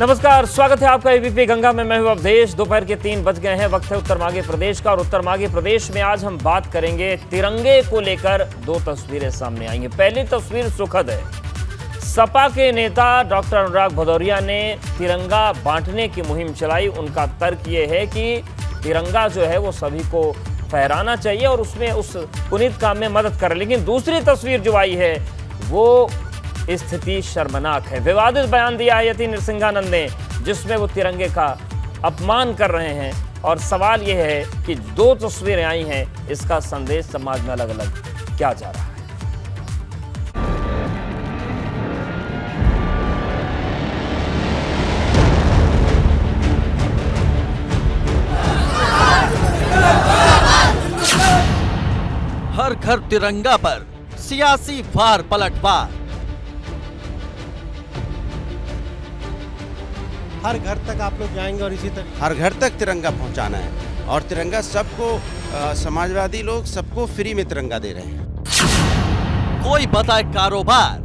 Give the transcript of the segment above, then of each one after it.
नमस्कार, स्वागत है आपका एबीपी गंगा में। मैं हूं अवधेश। दोपहर के 3 बज गए हैं। वक्त है उत्तर मांगे प्रदेश का, और उत्तर मांगे प्रदेश में आज हम बात करेंगे तिरंगे को लेकर। 2 तस्वीरें सामने आई हैं। पहली तस्वीर सुखद है। सपा के नेता डॉक्टर अनुराग भदौरिया ने तिरंगा बांटने की मुहिम चलाई। उनका तर्क ये है कि तिरंगा जो है वो सभी को फहराना चाहिए और उसमें उस पुनीत काम में मदद करे। लेकिन दूसरी तस्वीर जो आई है वो स्थिति शर्मनाक है। विवादित बयान दिया है यति नरसिंहानंद ने, जिसमें वो तिरंगे का अपमान कर रहे हैं। और सवाल यह है कि 2 तस्वीरें आई हैं, इसका संदेश समाज में अलग अलग क्या जा रहा है। हर घर तिरंगा पर सियासी वार पलटवार। हर घर तक आप लोग जाएंगे और इसी तरह हर घर तक तिरंगा पहुंचाना है। और तिरंगा सबको, समाजवादी लोग सबको फ्री में तिरंगा दे रहे हैं। कोई बताए कारोबार,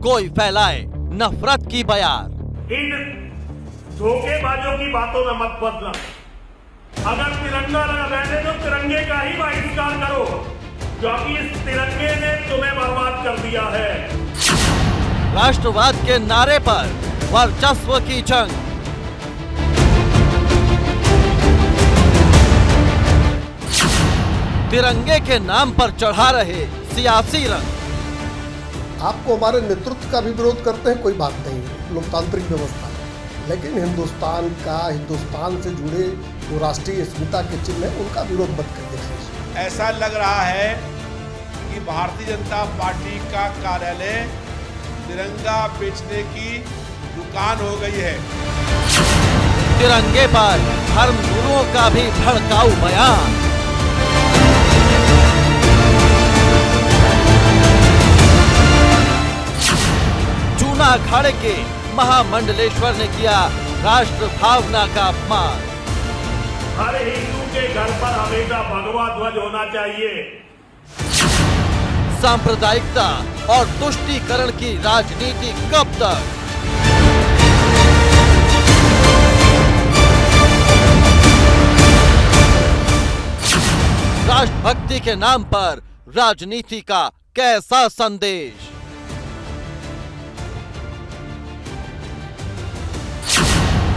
कोई फैलाए नफरत की बयार। इन धोखेबाजों की बातों में मत बदलना। अगर तिरंगा लगा बैठे तो तिरंगे का ही बहिष्कार करो, क्योंकि इस तिरंगे ने तुम्हें बर्बाद कर दिया है। राष्ट्रवाद के नारे पर वर्चस्व की जंग। तिरंगे के नाम पर चढ़ा रहे सियासी रंग। आपको हमारे नेतृत्व का भी विरोध करते हैं, कोई बात नहीं है, लोकतांत्रिक व्यवस्था है। लेकिन हिंदुस्तान से जुड़े जो राष्ट्रीय अस्मिता के चिन्ह है उनका विरोध मत कर देखिए। ऐसा लग रहा है कि भारतीय जनता पार्टी का कार्यालय तिरंगा बेचने की दुकान हो गई है। तिरंगे पर धर्म गुरुओं का भी भड़काऊ बयान। जूना अखाड़े के महामंडलेश्वर ने किया राष्ट्र भावना का अपमान। हर हिंदू के घर पर हमेशा भगवा ध्वज होना चाहिए। सांप्रदायिकता और तुष्टीकरण की राजनीति कब तक? राष्ट्रभक्ति के नाम पर राजनीति का कैसा संदेश?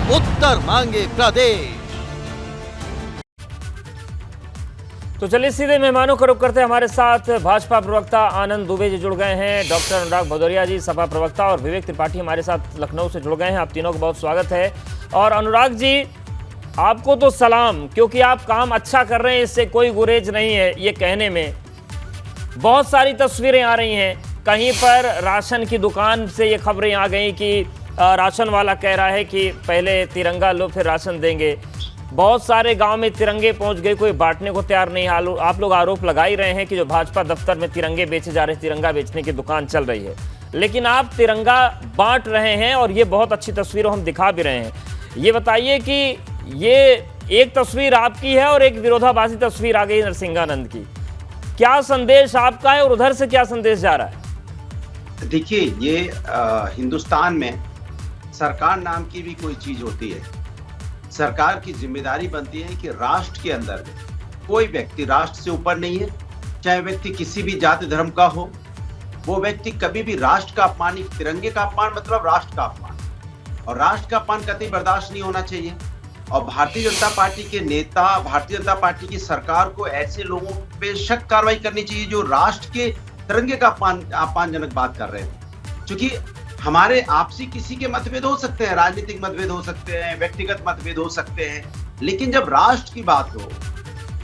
उत्तर मांगे प्रदेश। तो चलिए सीधे मेहमानों का रुख करते हैं। हमारे साथ भाजपा प्रवक्ता आनंद दुबे जी जुड़ गए हैं, डॉक्टर अनुराग भदौरिया जी सपा प्रवक्ता, और विवेक त्रिपाठी हमारे साथ लखनऊ से जुड़ गए हैं। आप तीनों का बहुत स्वागत है। और अनुराग जी, आपको तो सलाम, क्योंकि आप काम अच्छा कर रहे हैं, इससे कोई गुरेज नहीं है ये कहने में। बहुत सारी तस्वीरें आ रही हैं। कहीं पर राशन की दुकान से ये खबरें आ गई कि राशन वाला कह रहा है कि पहले तिरंगा लो फिर राशन देंगे। बहुत सारे गांव में तिरंगे पहुंच गए, कोई बांटने को तैयार नहीं। आप लोग आरोप लगा ही रहे हैं कि जो भाजपा दफ्तर में तिरंगे बेचे जा रहे, तिरंगा बेचने की दुकान चल रही है। लेकिन आप तिरंगा बांट रहे हैं और ये बहुत अच्छी तस्वीरें हम दिखा भी रहे हैं। ये बताइए कि ये एक तस्वीर आपकी है और एक विरोधाभासी तस्वीर आ गई नरसिंहानंद की। क्या संदेश आपका है और उधर से क्या संदेश जा रहा है? देखिए, ये हिंदुस्तान में सरकार नाम की भी कोई चीज होती है। सरकार की जिम्मेदारी बनती है कि राष्ट्र के अंदर कोई व्यक्ति राष्ट्र से ऊपर नहीं है। चाहे व्यक्ति किसी भी जाति धर्म का हो, वो व्यक्ति कभी भी राष्ट्र का अपमान, तिरंगे का अपमान मतलब राष्ट्र का अपमान, और राष्ट्र का अपमान कतई बर्दाश्त नहीं होना चाहिए। और भारतीय जनता पार्टी के नेता, भारतीय जनता पार्टी की सरकार को ऐसे लोगों पे सख्त कार्रवाई करनी चाहिए जो राष्ट्र के तिरंगे का अपमानजनक बात कर रहे हैं। क्योंकि हमारे आपसी किसी के मतभेद हो सकते हैं, राजनीतिक मतभेद हो सकते हैं, व्यक्तिगत मतभेद हो सकते हैं, लेकिन जब राष्ट्र की बात हो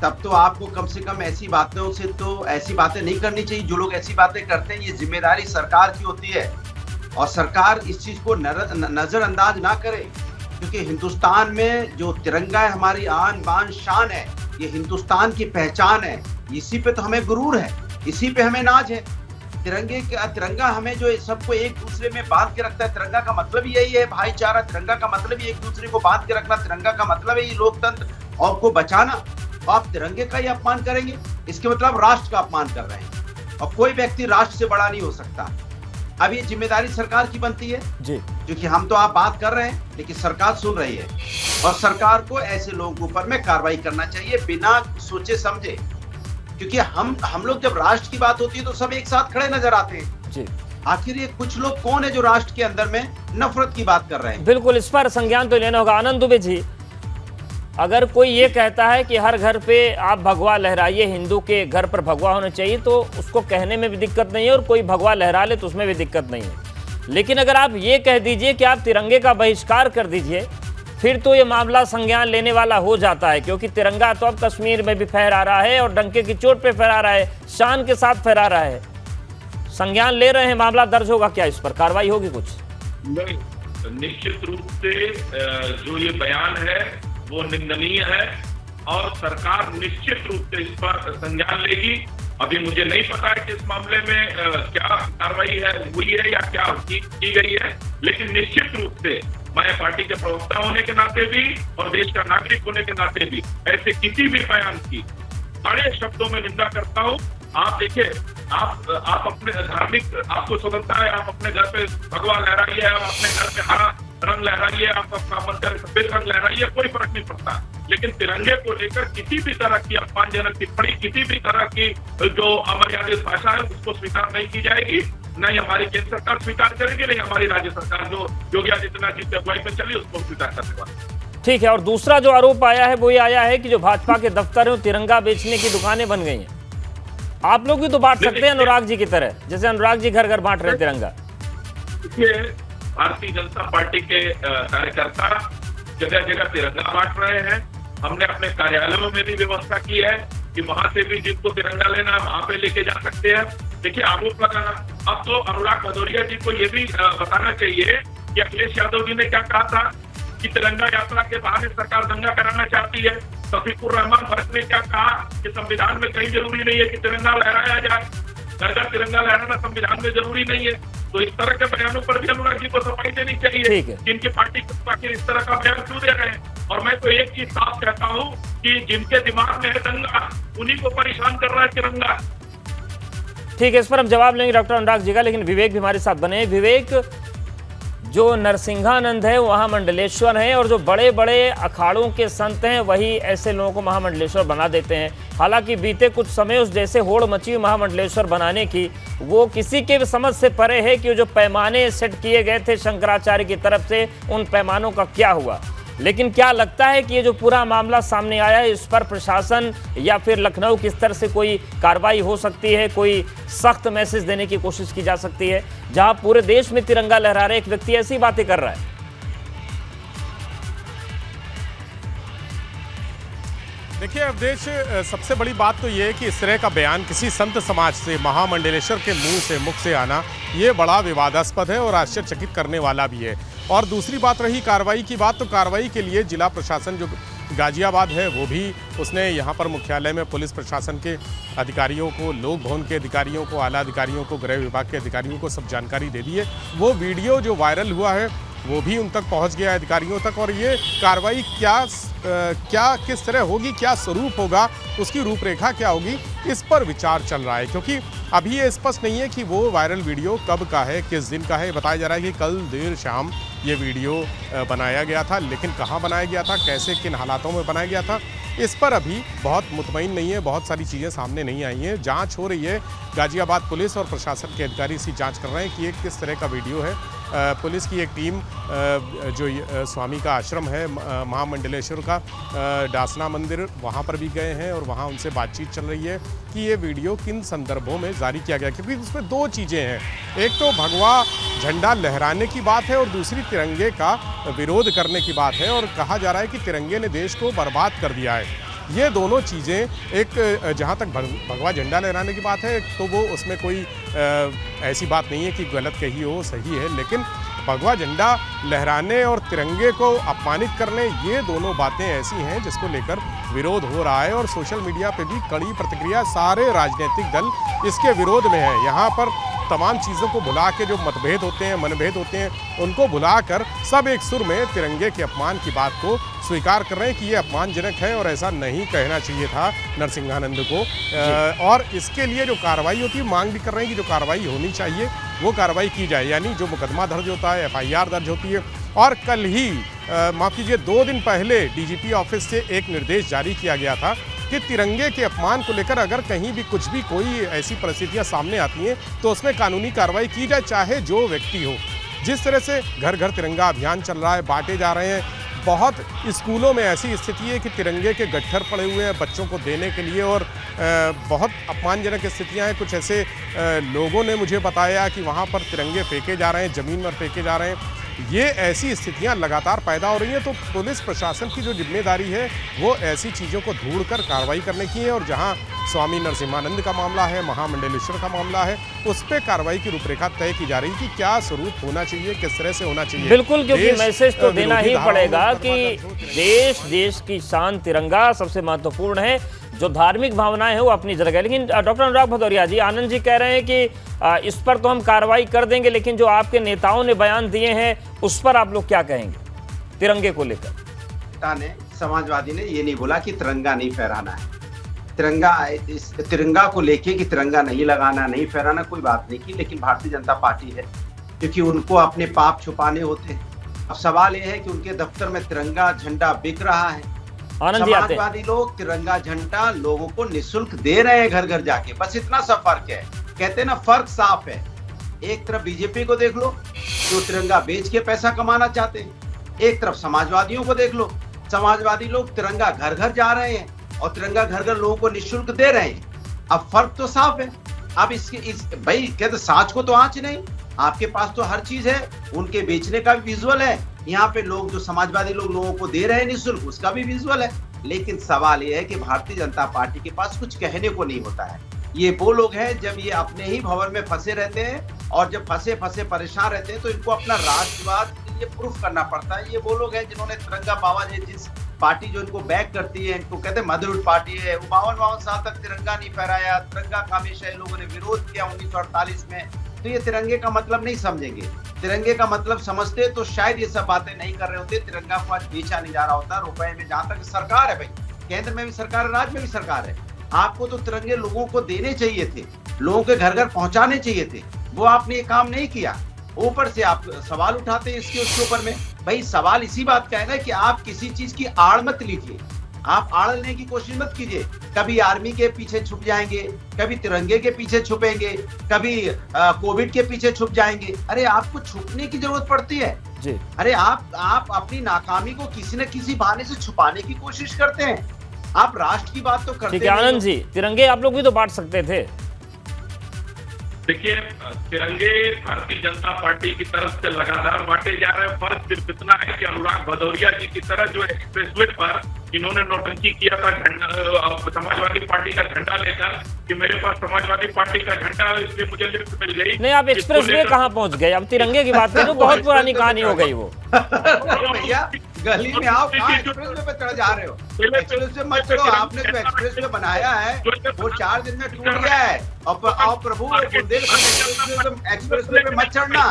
तब तो आपको कम से कम ऐसी बातें नहीं करनी चाहिए। जो लोग ऐसी बातें करते हैं, ये जिम्मेदारी सरकार की होती है और सरकार इस चीज को नजरअंदाज ना करे। क्योंकि हिंदुस्तान में जो तिरंगा है, हमारी आन बान शान है, ये हिंदुस्तान की पहचान है। इसी पे तो हमें गुरूर है, इसी पे हमें नाज है। तिरंगा हमें जो सबको एक दूसरे में बांध के रखता है। तिरंगा का मतलब यही है भाईचारा, तिरंगा का मतलब ही एक दूसरे को बांध के रखना, तिरंगा का मतलब है ये लोकतंत्र और को बचाना। आप तिरंगे का ही अपमान करेंगे, इसके मतलब राष्ट्र का अपमान कर रहे हैं। और कोई व्यक्ति राष्ट्र से बड़ा नहीं हो सकता। अब ये जिम्मेदारी सरकार की बनती है जी क्योंकि हम तो आप बात कर रहे हैं लेकिन सरकार सुन रही है, और सरकार को ऐसे लोगों के ऊपर में कार्रवाई करना चाहिए बिना सोचे समझे, क्योंकि हम लोग जब राष्ट्र की बात होती है तो सब एक साथ खड़े नजर आते हैं जी। आखिर ये कुछ लोग कौन है जो राष्ट्र के अंदर में नफरत की बात कर रहे हैं? बिल्कुल, इस पर संज्ञान तो लेना होगा। आनंद दुबे जी, अगर कोई ये कहता है कि हर घर पे आप भगवा लहराइए, हिंदू के घर पर भगवा होना चाहिए, तो उसको कहने में भी दिक्कत नहीं है, और कोई भगवा लहरा ले तो उसमें भी दिक्कत नहीं है। लेकिन अगर आप ये कह दीजिए कि आप तिरंगे का बहिष्कार कर दीजिए, फिर तो ये मामला संज्ञान लेने वाला हो जाता है, क्योंकि तिरंगा तो अब कश्मीर में भी फहरा रहा है और डंके की चोट पे फहरा रहा है, शान के साथ फहरा रहा है। संज्ञान ले रहे हैं, मामला दर्ज होगा क्या, इस पर कार्रवाई होगी कुछ? नहीं, निश्चित रूप से जो ये बयान है वो निंदनीय है, और सरकार निश्चित रूप से इस पर संज्ञान लेगी। अभी मुझे नहीं पता है कि इस मामले में क्या कार्रवाई हुई है या क्या की गई है, लेकिन निश्चित रूप से मैं पार्टी के प्रवक्ता होने के नाते भी और देश का नागरिक होने के नाते भी ऐसे किसी भी बयान की कड़े शब्दों में निंदा करता हूँ। आप देखिए, आप अपने धार्मिक, आपको स्वतंत्रता है, आप अपने घर पे भगवा लहराइए, आप अपने घर पे हरा रंग लहराइए, आप अपना मन करे सफेद रंग लहराइए, कोई फर्क नहीं पड़ता। लेकिन तिरंगे को लेकर किसी भी तरह की अपमानजनक टिप्पणी, किसी भी तरह की जो अमर्यादित भाषा है, उसको स्वीकार नहीं की जाएगी। नहीं हमारी केंद्र सरकार स्वीकार करेगी, नहीं हमारी राज्य सरकार जो योगी आदित्यनाथ जी की अगुवाई में चली उसको स्वीकार करने वाली। ठीक है, और दूसरा जो आरोप आया है वो ये आया है कि जो भाजपा के दफ्तर है तिरंगा बेचने की दुकानें बन गई हैं। आप लोग भी तो बांट सकते हैं अनुराग जी की तरह, जैसे अनुराग जी घर घर बांट रहे तिरंगा। देखिए, भारतीय जनता पार्टी के कार्यकर्ता जगह जगह तिरंगा बांट रहे हैं। हमने अपने कार्यालयों में भी व्यवस्था की है कि वहां से भी जिनको तिरंगा लेना वहां पे लेके जा सकते हैं। देखिए, आरोप लगाना, अब तो अनुराग भदौरिया जी को ये भी बताना चाहिए कि अखिलेश यादव जी ने क्या कहा था कि तिरंगा यात्रा के बहाने सरकार दंगा कराना चाहती है। शफीकुर रहमान भट्ट ने क्या कहा कि संविधान में कहीं जरूरी नहीं है कि तिरंगा लहराया जाए, घर घर तिरंगा लहराना संविधान में जरूरी नहीं है। तो इस तरह के बयानों पर भी अनुराग जी को सफाई देनी चाहिए कि इनकी पार्टी आखिर इस तरह का बयान क्यों दे रहे हैं। और मैं तो एक चीज साफ कहता हूँ कि जिनके दिमाग में है दंगा, उन्हीं को परेशान कर रहा है तिरंगा। ठीक है, इस पर हम जवाब लेंगे डॉक्टर अनुराग जी का, लेकिन विवेक भी हमारे साथ बने। विवेक, जो नरसिंहानंद है वहाँ मंडलेश्वर है, और जो बड़े बड़े अखाड़ों के संत हैं वही ऐसे लोगों को महामंडलेश्वर बना देते हैं। हालांकि बीते कुछ समय उस जैसे होड़ मची महामंडलेश्वर बनाने की, वो किसी के भी समझ से परे है कि जो पैमाने सेट किए गए थे शंकराचार्य की तरफ से, उन पैमानों का क्या हुआ। लेकिन क्या लगता है कि ये जो पूरा मामला सामने आया है, इस पर प्रशासन या फिर लखनऊ किस तरह से कोई कार्रवाई हो सकती है, कोई सख्त मैसेज देने की कोशिश की जा सकती है, जहां पूरे देश में तिरंगा लहरा रहे एक व्यक्ति ऐसी बातें कर रहा है? देखिए अवधेश, सबसे बड़ी बात तो ये है कि इस तरह का बयान किसी संत समाज से, महामंडलेश्वर के मुख से आना, ये बड़ा विवादास्पद है और आश्चर्यचकित करने वाला भी है। और दूसरी बात रही कार्रवाई की बात, तो कार्रवाई के लिए जिला प्रशासन जो गाजियाबाद है वो भी, उसने यहाँ पर मुख्यालय में पुलिस प्रशासन के अधिकारियों को, लोक भवन के अधिकारियों को, आला अधिकारियों को, गृह विभाग के अधिकारियों को सब जानकारी दे दी है। वो वीडियो जो वायरल हुआ है वो भी उन तक पहुंच गया, अधिकारियों तक। और ये कार्रवाई क्या किस तरह होगी, क्या स्वरूप होगा, उसकी रूपरेखा क्या होगी, इस पर विचार चल रहा है। क्योंकि अभी ये स्पष्ट नहीं है कि वो वायरल वीडियो कब का है, किस दिन का है। बताया जा रहा है कि कल देर शाम ये वीडियो बनाया गया था, लेकिन कहाँ बनाया गया था, कैसे, किन हालातों में बनाया गया था, इस पर अभी बहुत मुतमईन नहीं है, बहुत सारी चीज़ें सामने नहीं आई हैं। जांच हो रही है, गाजियाबाद पुलिस और प्रशासन के अधिकारी इसकी जांच कर रहे हैं कि ये किस तरह का वीडियो है। पुलिस की एक टीम जो स्वामी का आश्रम है महामंडलेश्वर का, डासना मंदिर, वहाँ पर भी गए हैं और वहाँ उनसे बातचीत चल रही है कि ये वीडियो किन संदर्भों में जारी किया गया। क्योंकि इसमें दो चीज़ें हैं, एक तो भगवा झंडा लहराने की बात है और दूसरी तिरंगे का विरोध करने की बात है। और कहा जा रहा है कि तिरंगे ने देश को बर्बाद कर दिया है। ये दोनों चीज़ें, एक जहाँ तक भगवा झंडा लहराने की बात है, तो वो उसमें कोई ऐसी बात नहीं है कि गलत कही हो, सही है। लेकिन भगवा झंडा लहराने और तिरंगे को अपमानित करने, ये दोनों बातें ऐसी हैं जिसको लेकर विरोध हो रहा है। और सोशल मीडिया पे भी कड़ी प्रतिक्रिया, सारे राजनीतिक दल इसके विरोध में है। यहाँ पर तमाम चीज़ों को भुला के, जो मतभेद होते हैं, मनभेद होते हैं, उनको भुलाकर सब एक सुर में तिरंगे के अपमान की बात को स्वीकार कर रहे हैं कि ये अपमानजनक है और ऐसा नहीं कहना चाहिए था नरसिंहानंद को। और इसके लिए जो कार्रवाई होती है, मांग भी कर रहे हैं कि जो कार्रवाई होनी चाहिए, वो कार्रवाई की जाए, यानी जो मुकदमा दर्ज होता है, FIR दर्ज होती है। और कल ही माफ़ कीजिए 2 दिन पहले DGP ऑफिस से एक निर्देश जारी किया गया था कि तिरंगे के अपमान को लेकर अगर कहीं भी कुछ भी कोई ऐसी परिस्थितियां सामने आती हैं तो उसमें कानूनी कार्रवाई की जाए, चाहे जो व्यक्ति हो। जिस तरह से घर घर तिरंगा अभियान चल रहा है, बांटे जा रहे हैं, बहुत स्कूलों में ऐसी स्थिति है कि तिरंगे के गट्ठर पड़े हुए हैं बच्चों को देने के लिए, और बहुत अपमानजनक स्थितियां हैं। कुछ ऐसे लोगों ने मुझे बताया कि वहां पर तिरंगे फेंके जा रहे हैं, ज़मीन पर फेंके जा रहे हैं। ये ऐसी स्थितियां लगातार पैदा हो रही हैं, तो पुलिस प्रशासन की जो जिम्मेदारी है वो ऐसी चीज़ों को ढूंढकर कार्रवाई करने की है। और जहां स्वामी नरसिम्हानंद का मामला है, महामंडलेश्वर का मामला है, उस पर कार्रवाई की रूपरेखा तय की जा रही है कि क्या स्वरूप होना चाहिए, किस तरह से होना चाहिए। बिल्कुल, क्योंकि मैसेज तो देना ही पड़ेगा कि देश की शान तिरंगा सबसे महत्वपूर्ण है। जो धार्मिक भावनाएं हैं वो अपनी जगह है। लेकिन डॉक्टर अनुराग भदौरिया जी, आनंद जी कह रहे हैं कि इस पर तो हम कार्रवाई कर देंगे, लेकिन जो आपके नेताओं ने बयान दिए हैं उस पर आप लोग क्या कहेंगे तिरंगे को लेकर? समाजवादी ने ये नहीं बोला कि तिरंगा नहीं फहराना है। तिरंगा को लेके कि तिरंगा नहीं लगाना, नहीं फहराना, कोई बात नहीं की। लेकिन भारतीय जनता पार्टी है, क्योंकि उनको अपने पाप छुपाने होते हैं। अब सवाल ये है कि उनके दफ्तर में तिरंगा झंडा बिक रहा है। समाजवादी लोग तिरंगा झंडा लोगों को निःशुल्क दे रहे हैं घर घर जाके, बस इतना सा फर्क है। कहते हैं ना, फर्क साफ है। एक तरफ बीजेपी को देख लो जो तिरंगा बेच के पैसा कमाना चाहते हैं, एक तरफ समाजवादियों को देख लो, समाजवादी लोग तिरंगा घर घर जा रहे हैं और तिरंगा घर घर लोगों को निःशुल्क दे रहे हैं। अब फर्क तो साफ है। अब भाई कहते साँच को तो आँच नहीं, आपके पास तो हर चीज है, उनके बेचने का भी विजुअल है, यहाँ पे लोग जो समाजवादी लोग लोगों को दे रहे हैं निःशुल्क, उसका भी विजुअल है। लेकिन सवाल ये है कि भारतीय जनता पार्टी के पास कुछ कहने को नहीं होता है। ये वो लोग हैं जब ये अपने ही भवन में फंसे रहते हैं, और जब फंसे फंसे परेशान रहते हैं तो इनको अपना राष्ट्रवाद ये प्रूफ करना पड़ता है। ये वो लोग हैं जिन्होंने तिरंगा बाबा जिस पार्टी जो इनको बैक करती है, इनको कहते हैं मदरहुड पार्टी है, वो 52 साल तक तिरंगा नहीं फहराया। तिरंगा का हमेशा इन लोगों ने विरोध किया 1948 में। तो ये तिरंगे का मतलब नहीं समझेंगे। तिरंगे का मतलब समझते तो शायद ये सब बातें नहीं कर रहे होते। तिरंगा को आज बेचा नहीं जा रहा होता रुपए में। जहां तक सरकार है, भाई केंद्र में भी सरकार है, राज्य में भी सरकार है, आपको तो तिरंगे लोगों को देने चाहिए थे, लोगों के घर घर पहुंचाने चाहिए थे। वो आपने ये काम नहीं किया। ऊपर से आप सवाल उठाते हैं इसके उसके ऊपर में। भाई सवाल इसी बात का है ना कि आप किसी चीज की आड़ मत लीजिए, आप आड़ लेने की कोशिश मत कीजिए। कभी आर्मी के पीछे छुप जाएंगे, कभी तिरंगे के पीछे छुपेंगे, कभी कोविड के पीछे छुप जाएंगे। अरे आपको छुपने की जरूरत पड़ती है जी। अरे आप अपनी नाकामी को किसी न किसी बहाने से छुपाने की कोशिश करते हैं। आप राष्ट्र की बात तो करते हैं। आनंद जी, तिरंगे आप लोग भी तो बांट सकते थे। देखिए, तिरंगे भारतीय जनता पार्टी की तरफ से लगातार बांटे जा रहे हैं। फर्क सिर्फ इतना है कि अनुराग भदौरिया जी की तरह जो एक्सप्रेसवे पर इन्होंने नौटंकी किया था समाजवादी पार्टी का झंडा लेकर कि मेरे पास समाजवादी पार्टी का झंडा है इसलिए मुझे लिफ्ट मिल गई। नहीं, आप एक्सप्रेसवे कहाँ पहुँच गए? अब तिरंगे की बात करें, बहुत पुरानी कहानी हो गई वो। भैया गली में आओ, एक्सप्रेसवे पे चढ़ जा रहे हो। एक्सप्रेसवे मत चढ़ो, आपने जो एक्सप्रेसवे बनाया है वो 4 दिन में टूट गया है। और प्रभु बुंदेलखंड एक्सप्रेसवे पे मत चढ़ना।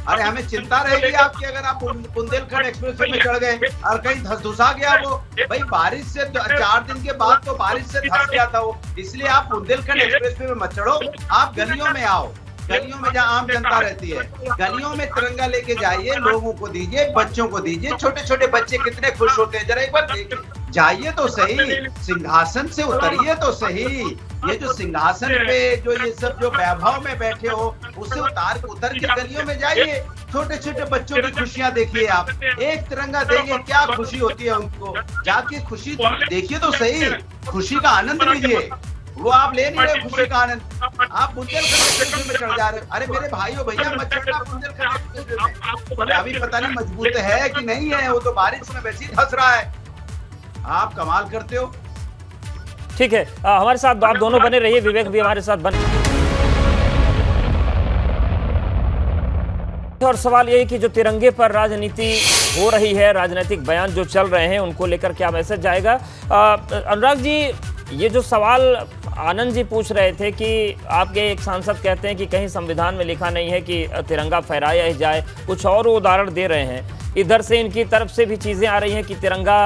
अरे हमें चिंता रहेगी आपकी अगर आप बुंदेलखंड एक्सप्रेसवे में चढ़ गए और कहीं धुसा गया वो। भाई बारिश से 4 दिन के बाद तो बारिश से धस गया था वो, इसलिए आप बुंदेलखंड एक्सप्रेसवे में मत चढ़ो। आप गलियों में आओ, गलियों में जहाँ आम जनता रहती है, गलियों में तिरंगा लेके जाइए, लोगों को दीजिए, बच्चों को दीजिए। छोटे छोटे बच्चे कितने खुश होते हैं, जरा एक बार देखिए। जाइए तो सही, सिंहासन से उतरिए तो सही। ये जो सिंहासन पे जो ये सब जो वैभव में बैठे हो, उसे उतर के गलियों में जाइए, छोटे छोटे बच्चों की खुशियां देखिए। आप एक तिरंगा देंगे, क्या खुशी होती है उनको। जाके खुशी देखिए तो सही, खुशी का आनंद लीजिए। वो आप ले नहीं रहे खुशी का आनंद, आप बुंदेलखंड एक्सप्रेसवे में चढ़ जा रहे हो। अरे मेरे भाइयों भैया मत चढ़ना बुंदेलखंड एक्सप्रेसवे में। अभी पता नहीं मजबूत है कि नहीं है, वो तो बारिश में वैसे ही धंस रहा है। आप कमाल करते हो। ठीक है, हमारे साथ आप दोनों बने रहिए, विवेक भी हमारे साथ बने। और सवाल यही कि जो तिरंगे पर राजनीति हो रही है, राजनीतिक बयान जो चल रहे हैं, उनको लेकर क्या मैसेज जाएगा? अनुराग जी, ये जो सवाल आनंद जी पूछ रहे थे कि आपके एक सांसद कहते हैं कि कहीं संविधान में लिखा नहीं है कि तिरंगा फहराया ही जाए, कुछ और उदाहरण दे रहे हैं। इधर से इनकी तरफ से भी चीज़ें आ रही हैं कि तिरंगा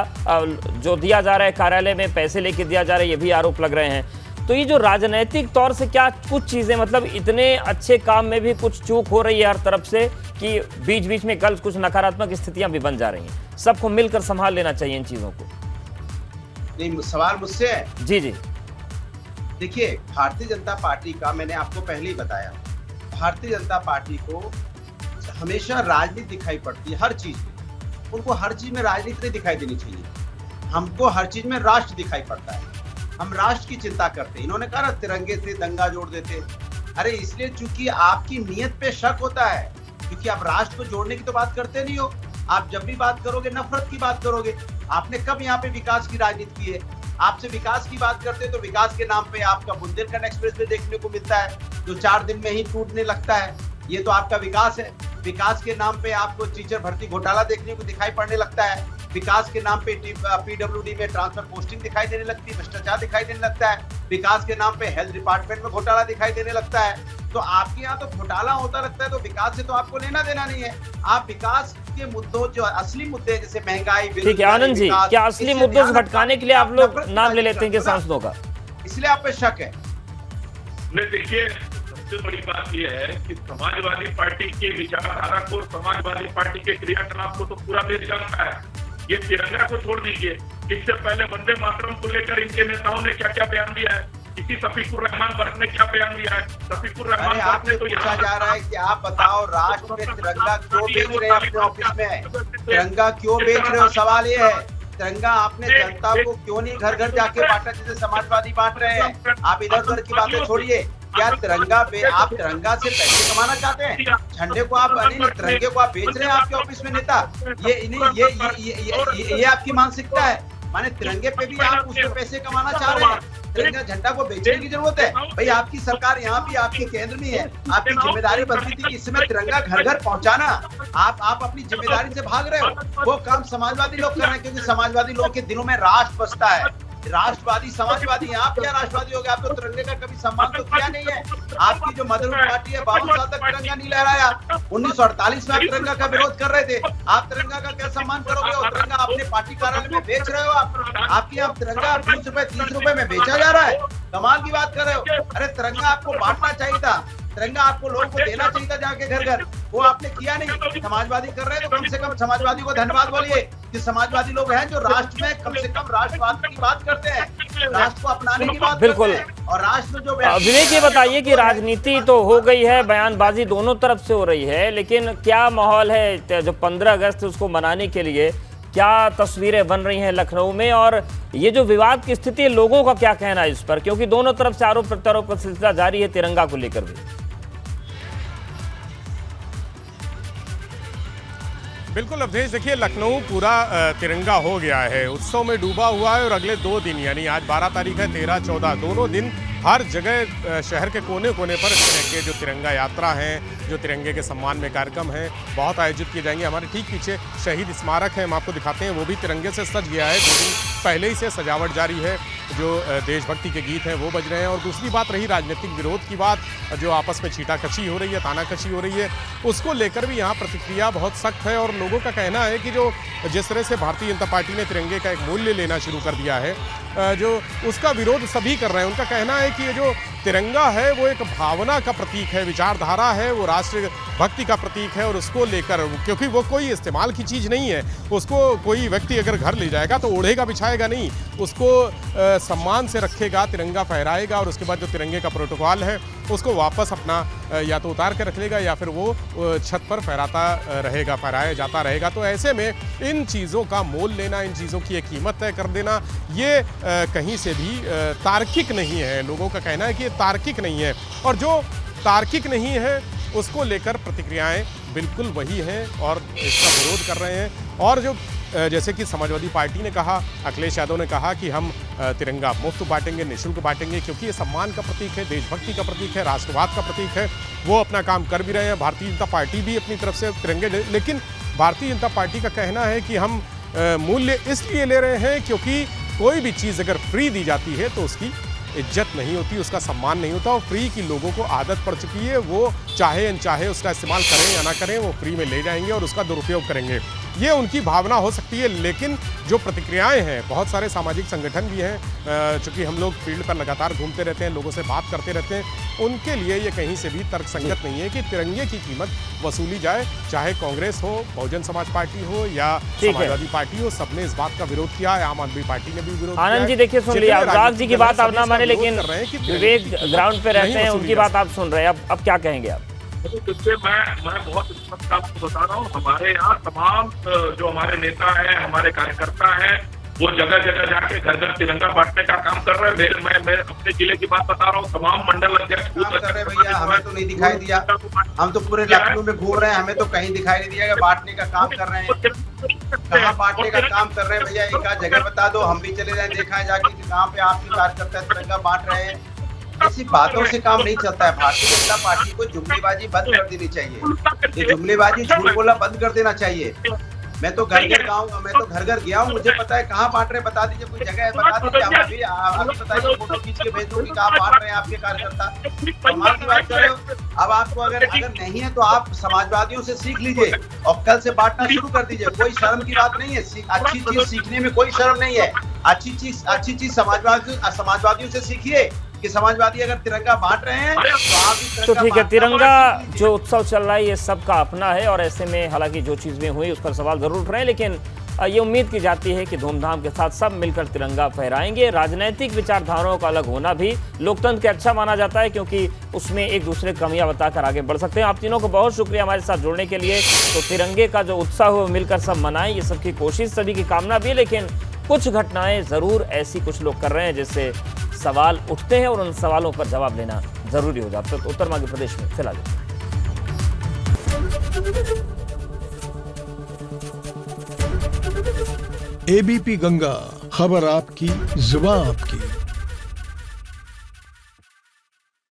जो दिया जा रहा है कार्यालय में पैसे लेके दिया जा रहा है, ये भी आरोप लग रहे हैं। तो ये जो राजनीतिक तौर से क्या कुछ चीजें, मतलब इतने अच्छे काम में भी कुछ चूक हो रही है हर तरफ से कि बीच बीच में कल कुछ नकारात्मक स्थितियां भी बन जा रही हैं। सबको मिलकर संभाल लेना चाहिए इन चीजों को। नहीं, सवाल मुझसे है। जी जी, देखिए, भारतीय जनता पार्टी का मैंने आपको पहले ही बताया, भारतीय जनता पार्टी को हमेशा राजनीति दिखाई पड़ती है हर चीज में। उनको हर चीज में राजनीति नहीं दिखाई देनी चाहिए, हमको हर चीज में राष्ट्र दिखाई पड़ता है। हम राष्ट्र की चिंता करते हैं। इन्होंने कहा ना तिरंगे से दंगा जोड़ देते, अरे इसलिए चूंकि आपकी नीयत पे शक होता है, क्योंकि आप राष्ट्र को जोड़ने की तो बात करते नहीं हो। आप जब भी बात करोगे नफरत की बात करोगे। आपने कब यहाँ पे विकास की राजनीति की है? आपसे विकास की बात करते हैं तो विकास के नाम पे आपका बुंदेलखंड एक्सप्रेस वे देखने को मिलता है जो 4 दिन में ही टूटने लगता है। ये तो आपका विकास है। विकास के नाम पे आपको टीचर भर्ती घोटाला देखने को दिखाई पड़ने लगता है। विकास के नाम पे पीडब्ल्यूडी में ट्रांसफर पोस्टिंग दिखाई देने लगती है, भ्रष्टाचार दिखाई देने लगता है। विकास के नाम पे हेल्थ डिपार्टमेंट में घोटाला दिखाई देने लगता है। तो आपके यहाँ तो घोटाला होता लगता है, तो विकास से तो आपको लेना देना नहीं है। आप विकास के मुद्दों, जो असली मुद्दे जैसे महंगाई, ठीक है आनंद जी, क्या असली मुद्दों से भटकाने के लिए आप लोग नाम ले लेते हैं कि सांसदों का, इसलिए आप पे शक है? नहीं, देखिए, सबसे बड़ी बात यह है कि समाजवादी पार्टी के विचारधारा को, समाजवादी पार्टी के क्रियाकलाप को तो पूरा देश जानता है। ये तिरंगा को छोड़ दीजिए, इससे पहले वंदे मातरम को लेकर इनके नेताओं ने क्या क्या बयान दिया है, इसी शफीकुर रहमान वर्क ने क्या बयान दिया है। शफीकुर रहमान आपसे तो पूछा जा रहा है कि आप बताओ, राष्ट्र में तिरंगा क्यों बेच रहे हैं? अपने ऑफिस में तिरंगा क्यों बेच रहे हो? सवाल ये है, तिरंगा आपने जनता को क्यों नहीं घर घर जाके बांटा जैसे समाजवादी बांट रहे हैं? आप इधर उधर की बातें छोड़िए। क्या तिरंगा आप तिरंगा से पैसे कमाना चाहते हैं? झंडे को आप तिरंगे को आप बेच रहे हैं आपके ऑफिस में नेता? ये आपकी मानसिकता है। माने तिरंगे पे भी आप उससे पैसे कमाना चाह रहे हैं। तिरंगा झंडा को बेचने की जरूरत है? भाई आपकी सरकार यहाँ भी आपके केंद्र में है, आपकी जिम्मेदारी बनती थी कि इस समय तिरंगा घर घर पहुंचाना। आप अपनी जिम्मेदारी से भाग रहे हो। वो काम समाजवादी लोग कर रहे हैं, क्योंकि समाजवादी लोग के दिलों में राष्ट्र बसता है। राष्ट्रवादी समाजवादी, आप क्या राष्ट्रवादी हो गए? आप तो तिरंगे का कभी सम्मान तो किया नहीं है। आपकी जो मदरहुड पार्टी है 52 साल तक तिरंगा नहीं लहराया। 1948 में आप तिरंगा का विरोध कर रहे थे। आप तिरंगा का क्या सम्मान करोगे? और तिरंगा अपने पार्टी कार्यालय में बेच रहे हो। आपके यहाँ तिरंगा 20 रुपए 30 रुपए में बेचा जा रहा है। कमाल की बात कर रहे हो। अरे तिरंगा आपको बांटना चाहिए था, तिरंगा आपको लोगों को देना चाहिए था जाके घर घर, वो आपने किया नहीं। समाजवादी कर रहे हैं तो कम से कम समाजवादी को धन्यवाद बोलिए कि समाजवादी लोग हैं जो राष्ट्र में कम से कम राष्ट्रवाद की बात करते हैं, राष्ट्र को अपनाने की बात बिल्कुल करते हैं। और राष्ट्र जो विवेक ये बताइए कि राजनीति तो हो गई है, बयानबाजी दोनों तरफ से हो रही है, लेकिन क्या माहौल है जो 15 अगस्त उसको मनाने के लिए? क्या तस्वीरें बन रही हैं लखनऊ में? और ये जो विवाद की स्थिति है, लोगों का क्या कहना है इस पर? क्योंकि दोनों तरफ से आरोप प्रत्यारोप का सिलसिला जारी है तिरंगा को लेकर भी। बिल्कुल अवधेश, देखिए लखनऊ पूरा तिरंगा हो गया है, उत्सव में डूबा हुआ है। और अगले 2 दिन यानी आज 12 तारीख है, 13, 14 दोनों दिन हर जगह शहर के कोने कोने पर इस तरह के जो तिरंगा यात्रा हैं, जो तिरंगे के सम्मान में कार्यक्रम हैं, बहुत आयोजित किए जाएंगे। हमारे ठीक पीछे शहीद स्मारक है, हम आपको दिखाते हैं, वो भी तिरंगे से सज गया है। 2 दिन पहले ही से सजावट जारी है, जो देशभक्ति के गीत हैं वो बज रहे हैं। और दूसरी बात रही राजनीतिक विरोध की बात, जो आपस में छीटाकशी हो रही है, तानाकशी हो रही है, उसको लेकर भी यहाँ प्रतिक्रिया बहुत सख्त है। और लोगों का कहना है कि जो जिस तरह से भारतीय जनता पार्टी ने तिरंगे का एक मूल्य लेना शुरू कर दिया है, जो उसका विरोध सभी कर रहे हैं। उनका कहना है कि ये जो तिरंगा है वो एक भावना का प्रतीक है, विचारधारा है, वो राष्ट्र भक्ति का प्रतीक है। और उसको लेकर, क्योंकि वो कोई इस्तेमाल की चीज़ नहीं है, उसको कोई व्यक्ति अगर घर ले जाएगा तो ओढ़ेगा बिछाएगा नहीं, उसको सम्मान से रखेगा, तिरंगा फहराएगा। और उसके बाद जो तिरंगे का प्रोटोकॉल है उसको वापस अपना या तो उतार के रख लेगा या फिर वो छत पर फहराता रहेगा, फहराया जाता रहेगा। तो ऐसे में इन चीज़ों का मोल लेना, इन चीज़ों की एक कीमत तय कर देना, ये कहीं से भी तार्किक नहीं है। लोगों का कहना है कि ये तार्किक नहीं है। और जो तार्किक नहीं है उसको लेकर प्रतिक्रियाएं बिल्कुल वही हैं और इसका विरोध कर रहे हैं। और जो जैसे कि समाजवादी पार्टी ने कहा, अखिलेश यादव ने कहा कि हम तिरंगा मुफ्त बांटेंगे, निःशुल्क बांटेंगे, क्योंकि ये सम्मान का प्रतीक है, देशभक्ति का प्रतीक है, राष्ट्रवाद का प्रतीक है। वो अपना काम कर भी रहे हैं। भारतीय जनता पार्टी भी अपनी तरफ से तिरंगे लेकिन भारतीय जनता पार्टी का कहना है कि हम मूल्य इसलिए ले रहे हैं क्योंकि कोई भी चीज़ अगर फ्री दी जाती है तो उसकी इज्जत नहीं होती, उसका सम्मान नहीं होता और फ्री की लोगों को आदत पड़ चुकी है। वो चाहे अनचाहे उसका इस्तेमाल करें या ना करें, वो फ्री में ले जाएंगे और उसका दुरुपयोग करेंगे। ये उनकी भावना हो सकती है, लेकिन जो प्रतिक्रियाएं हैं, बहुत सारे सामाजिक संगठन भी हैं, चूंकि हम लोग फील्ड पर लगातार घूमते रहते हैं, लोगों से बात करते रहते हैं, उनके लिए ये कहीं से भी तर्कसंगत नहीं है कि तिरंगे की कीमत वसूली जाए। चाहे कांग्रेस हो, बहुजन समाज पार्टी हो या समाजवादी पार्टी हो, सबने इस बात का विरोध किया है। आम आदमी पार्टी ने भी विरोध किया। आनंद जी देखिए, सुन लिया, अनुराग जी की बात आप ना माने, लेकिन विवेक ग्राउंड पे रहते हैं, उनकी बात आप सुन रहे हैं। अब क्या कहेंगे आप? जिससे मैं बहुत स्पष्ट आपको बता रहा हूँ, हमारे यहाँ तमाम जो हमारे नेता हैं, हमारे कार्यकर्ता हैं, वो जगह जगह जाके घर घर तिरंगा बांटने का काम कर रहे हैं। मैं अपने जिले की बात बता रहा हूँ, तमाम मंडल अध्यक्ष कर रहे हैं भैया, हमें तो नहीं दिखाई दिया। हम तो पूरे लखनऊ में घूम रहे हैं, हमें तो कहीं दिखाई नहीं दिया कि बांटने का काम कर रहे हैं। कहाँ बांटने का काम कर रहे हैं भैया, एक आध जगह बता दो, हम भी चले जाए, देखा है जाके कि कहाँ पे आपके कार्यकर्ता तिरंगा बांट रहे हैं। ऐसी बातों से काम नहीं चलता है। भारतीय जनता पार्टी को जुमलेबाजी बंद कर देनी चाहिए। ये जुमलेबाजी, झूठ बोलना बंद कर देना चाहिए। मैं तो घर घर गाऊंगा, मैं तो घर घर गया हूँ, मुझे पता है कहाँ बांट रहे, बता दीजिए, कोई जगह है बता दीजिए। हम अभी बताइए, फोटो खींच के भेज दो कि कहाँ बांट रहे हैं आपके कार्यकर्ता। कमाल की बात कर रहे हो। अब आपको अगर नहीं है तो आप समाजवादियों से सीख लीजिए और कल से बांटना शुरू कर दीजिए। कोई शर्म की बात नहीं है, अच्छी चीज सीखने में कोई शर्म नहीं है। अच्छी चीज समाजवादियों से सीखिए कि समाजवादी अगर तिरंगा बांट रहे हैं तो आप भी तो ठीक है, तिरंगा जो उत्सव चल रहा है ये सबका अपना है और ऐसे में हालांकि जो चीज़ें हुई उस पर सवाल जरूर उठ रहे हैं, लेकिन ये उम्मीद की जाती है कि धूमधाम के साथ सब मिलकर तिरंगा फहराएंगे। राजनीतिक विचारधाराओं का अलग होना भी लोकतंत्र के अच्छा माना जाता है, क्योंकि उसमें एक दूसरे कमियां बताकर आगे बढ़ सकते हैं। आप तीनों को बहुत शुक्रिया हमारे साथ जुड़ने के लिए। तो तिरंगे का जो उत्साह हो, मिलकर सब मनाएं, ये सबकी कोशिश, सभी की कामना भी है, लेकिन कुछ घटनाएं जरूर ऐसी कुछ लोग कर रहे हैं जिससे सवाल उठते हैं और उन सवालों पर जवाब लेना जरूरी हो जाता है। तो उत्तर मध्य प्रदेश में फिलहाल एबीपी गंगा, खबर आपकी, जुबान आपकी।